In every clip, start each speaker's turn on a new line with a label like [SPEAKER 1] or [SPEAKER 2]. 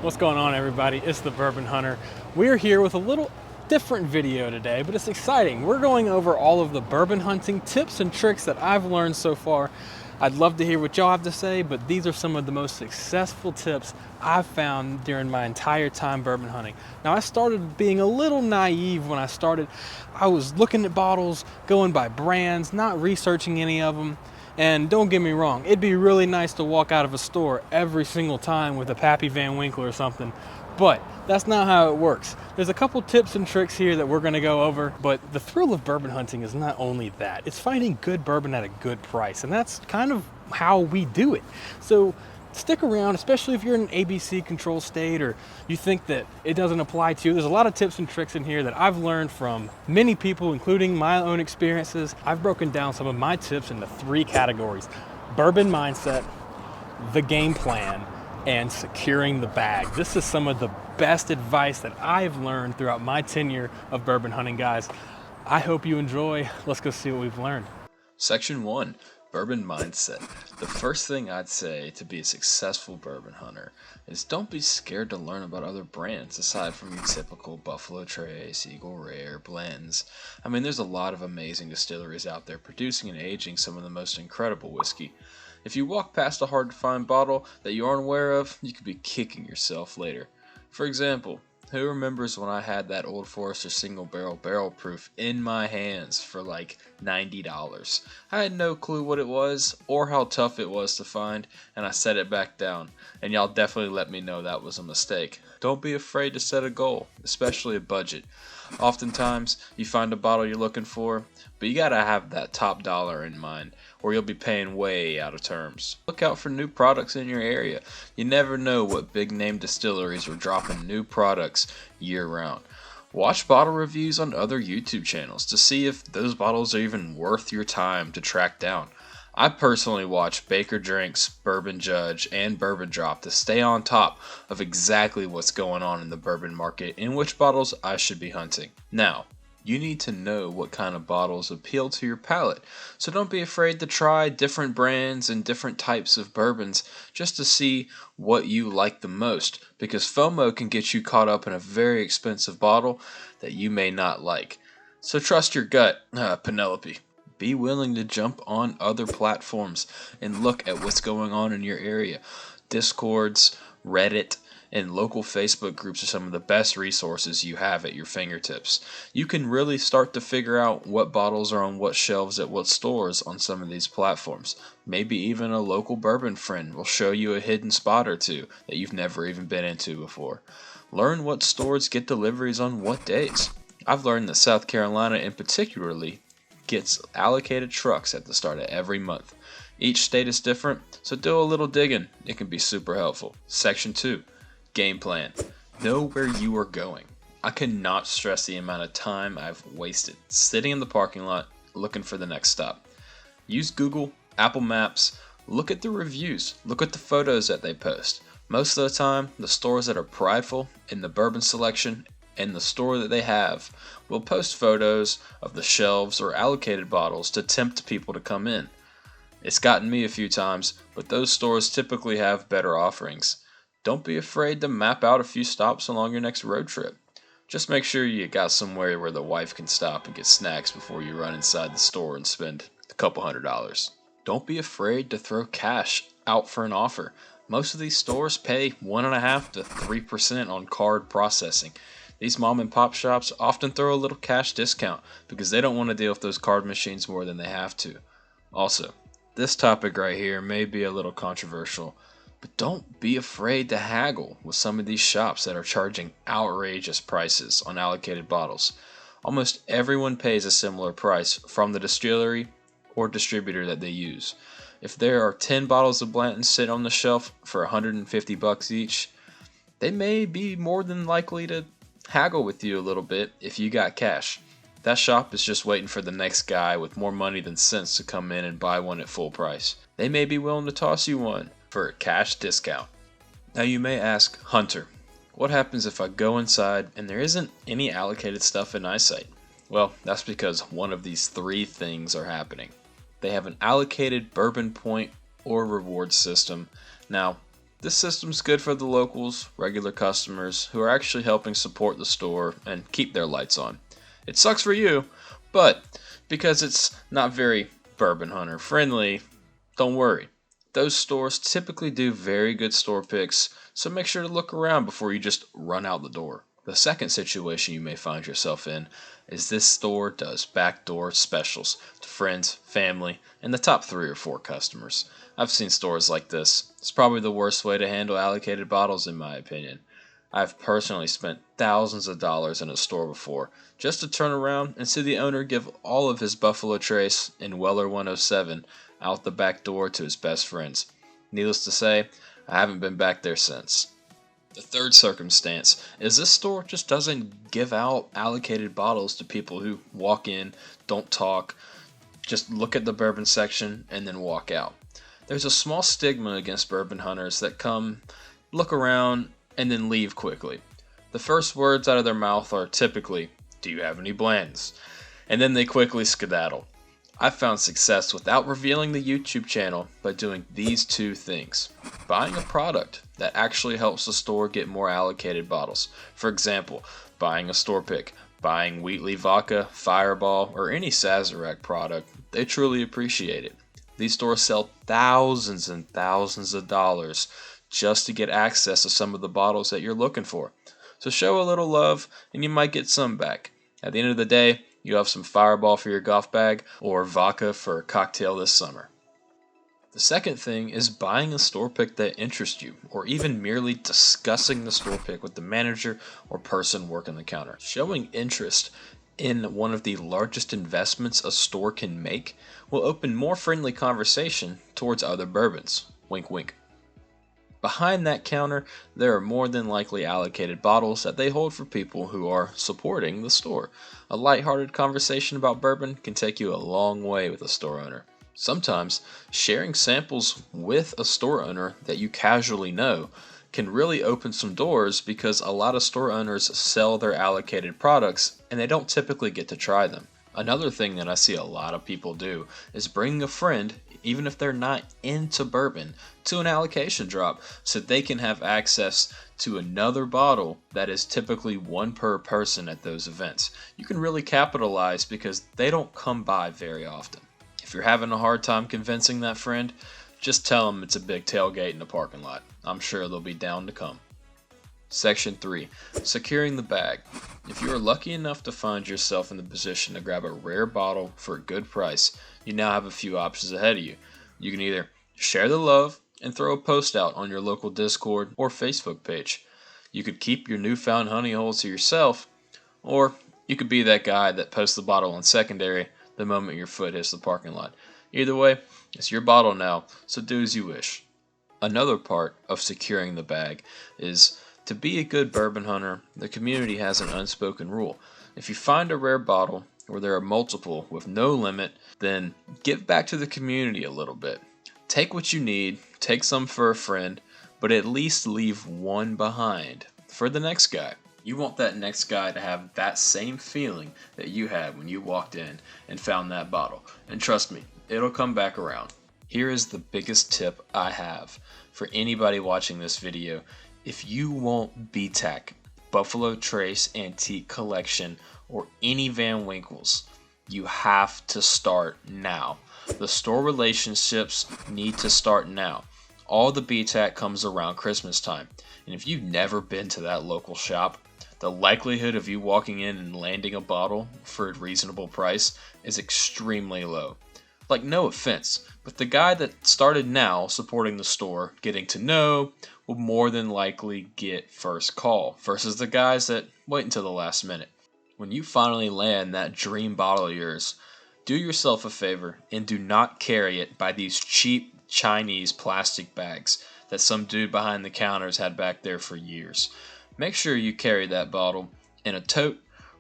[SPEAKER 1] What's going on, everybody? It's the Bourbon Hunter. We're here with a little different video today, but it's exciting. We're going over all of the bourbon hunting tips and tricks that I've learned so far. I'd love to hear what y'all have to say, but these are some of the most successful tips I've found during my entire time bourbon hunting. Now, I started being a little naive when I started. I was looking at bottles, going by brands, not researching any of them. And don't get me wrong, it'd be really nice to walk out of a store every single time with a Pappy Van Winkle or something, but that's not how it works. There's a couple tips and tricks here that we're gonna go over, but the thrill of bourbon hunting is not only that, it's finding good bourbon at a good price, and that's kind of how we do it. So stick around, especially if you're in an ABC control state or you think that it doesn't apply to you. There's a lot of tips and tricks in here that I've learned from many people, including my own experiences. I've broken down some of my tips into 3 categories: bourbon mindset, the game plan, and securing the bag. This is some of the best advice that I've learned throughout my tenure of bourbon hunting, guys. I hope you enjoy. Let's go see what we've learned.
[SPEAKER 2] Section 1. Bourbon mindset. The first thing I'd say to be a successful bourbon hunter is don't be scared to learn about other brands aside from your typical Buffalo Trace, Eagle Rare, blends. I mean, there's a lot of amazing distilleries out there producing and aging some of the most incredible whiskey. If you walk past a hard to find bottle that you aren't aware of, you could be kicking yourself later. For example, who remembers when I had that Old Forester single barrel proof in my hands for like $90? I had no clue what it was or how tough it was to find, and I set it back down, and y'all definitely let me know that was a mistake. Don't be afraid to set a goal, especially a budget. Oftentimes, you find a bottle you're looking for, but you gotta have that top dollar in mind, or you'll be paying way out of terms. Look out for new products in your area. You never know what big name distilleries are dropping new products year round. Watch bottle reviews on other YouTube channels to see if those bottles are even worth your time to track down. I personally watch Baker Drinks, Bourbon Judge, and Bourbon Drop to stay on top of exactly what's going on in the bourbon market and which bottles I should be hunting. Now, you need to know what kind of bottles appeal to your palate, so don't be afraid to try different brands and different types of bourbons just to see what you like the most, because FOMO can get you caught up in a very expensive bottle that you may not like. So trust your gut, Penelope. Be willing to jump on other platforms and look at what's going on in your area. Discords, Reddit, and local Facebook groups are some of the best resources you have at your fingertips. You can really start to figure out what bottles are on what shelves at what stores on some of these platforms. Maybe even a local bourbon friend will show you a hidden spot or two that you've never even been into before. Learn what stores get deliveries on what days. I've learned that South Carolina in particularly gets allocated trucks at the start of every month. Each state is different, so do a little digging. It can be super helpful. Section 2. Game plan. Know where you are going. I cannot stress the amount of time I've wasted sitting in the parking lot looking for the next stop. Use Google, Apple Maps, look at the reviews, look at the photos that they post. Most of the time, the stores that are prideful in the bourbon selection and the store that they have will post photos of the shelves or allocated bottles to tempt people to come in. It's gotten me a few times, but those stores typically have better offerings. Don't be afraid to map out a few stops along your next road trip. Just make sure you got somewhere where the wife can stop and get snacks before you run inside the store and spend a couple $100s. Don't be afraid to throw cash out for an offer. Most of these stores pay 1.5% to 3% on card processing. These mom and pop shops often throw a little cash discount because they don't want to deal with those card machines more than they have to. Also, this topic right here may be a little controversial, but don't be afraid to haggle with some of these shops that are charging outrageous prices on allocated bottles. Almost everyone pays a similar price from the distillery or distributor that they use. If there are 10 bottles of Blanton sitting on the shelf for $150 each, they may be more than likely to haggle with you a little bit if you got cash. That shop is just waiting for the next guy with more money than sense to come in and buy one at full price. They may be willing to toss you one for a cash discount. Now you may ask, Hunter, what happens if I go inside and there isn't any allocated stuff in eyesight? Well, that's because one of these 3 things are happening. They have an allocated bourbon point or reward system. Now, This system's good for the locals, regular customers, who are actually helping support the store and keep their lights on. It sucks for you, but because it's not very bourbon hunter friendly, don't worry. Those stores typically do very good store picks, so make sure to look around before you just run out the door. The second situation you may find yourself in is this store does backdoor specials to friends, family, and the top 3 or 4 customers. I've seen stores like this. It's probably the worst way to handle allocated bottles in my opinion. I've personally spent thousands of dollars in a store before just to turn around and see the owner give all of his Buffalo Trace in Weller 107 out the back door to his best friends. Needless to say, I haven't been back there since. The third circumstance is this store just doesn't give out allocated bottles to people who walk in, don't talk, just look at the bourbon section and then walk out. There's a small stigma against bourbon hunters that come, look around, and then leave quickly. The first words out of their mouth are typically, "Do you have any blends?" And then they quickly skedaddle. I've found success without revealing the YouTube channel by doing these 2 things. Buying a product that actually helps the store get more allocated bottles. For example, buying a store pick, buying Wheatley Vodka, Fireball, or any Sazerac product. They truly appreciate it. These stores sell thousands and thousands of dollars just to get access to some of the bottles that you're looking for. So show a little love and you might get some back. At the end of the day, you have some Fireball for your golf bag or vodka for a cocktail this summer. The second thing is buying a store pick that interests you, or even merely discussing the store pick with the manager or person working the counter. Showing interest in one of the largest investments a store can make will open more friendly conversation towards other bourbons. Wink wink. Behind that counter, there are more than likely allocated bottles that they hold for people who are supporting the store. A lighthearted conversation about bourbon can take you a long way with a store owner. Sometimes, sharing samples with a store owner that you casually know can really open some doors because a lot of store owners sell their allocated products and they don't typically get to try them. Another thing that I see a lot of people do is bring a friend, even if they're not into bourbon, to an allocation drop so they can have access to another bottle that is typically 1 per person at those events. You can really capitalize because they don't come by very often. If you're having a hard time convincing that friend, just tell them it's a big tailgate in the parking lot. I'm sure they'll be down to come. Section 3. Securing the bag. If you are lucky enough to find yourself in the position to grab a rare bottle for a good price, you now have a few options ahead of you. You can either share the love and throw a post out on your local Discord or Facebook page. You could keep your newfound honey hole to yourself, or you could be that guy that posts the bottle on secondary the moment your foot hits the parking lot. Either way, it's your bottle now, so do as you wish. Another part of securing the bag is to be a good bourbon hunter, the community has an unspoken rule. If you find a rare bottle, or there are multiple with no limit, then give back to the community a little bit. Take what you need, take some for a friend, but at least leave 1 behind for the next guy. You want that next guy to have that same feeling that you had when you walked in and found that bottle. And trust me, it'll come back around. Here is the biggest tip I have for anybody watching this video. If you want BTAC, Buffalo Trace Antique Collection, or any Van Winkles, you have to start now. The store relationships need to start now. All the BTAC comes around Christmas time, and if you've never been to that local shop, the likelihood of you walking in and landing a bottle for a reasonable price is extremely low. Like, no offense, but the guy that started now supporting the store, getting to know, will more than likely get first call, versus the guys that wait until the last minute. When you finally land that dream bottle of yours, do yourself a favor and do not carry it by these cheap Chinese plastic bags that some dude behind the counters had back there for years. Make sure you carry that bottle in a tote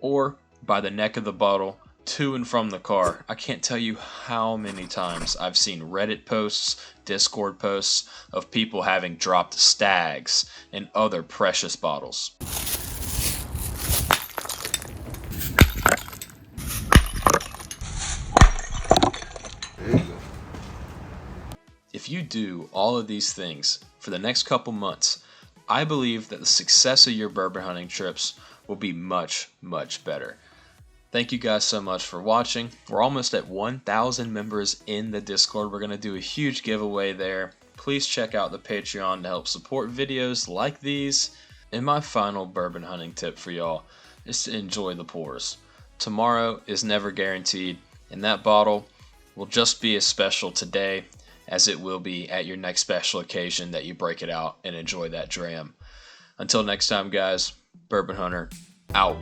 [SPEAKER 2] or by the neck of the bottle to and from the car. I can't tell you how many times I've seen Reddit posts, Discord posts of people having dropped stags and other precious bottles. If if you do all of these things for the next couple months, I believe that the success of your bourbon hunting trips will be much, much better. Thank you guys so much for watching. We're almost at 1,000 members in the Discord. We're going to do a huge giveaway there. Please check out the Patreon to help support videos like these. And my final bourbon hunting tip for y'all is to enjoy the pours. Tomorrow is never guaranteed, and that bottle will just be as special today as it will be at your next special occasion that you break it out and enjoy that dram. Until next time, guys, Bourbon Hunter out.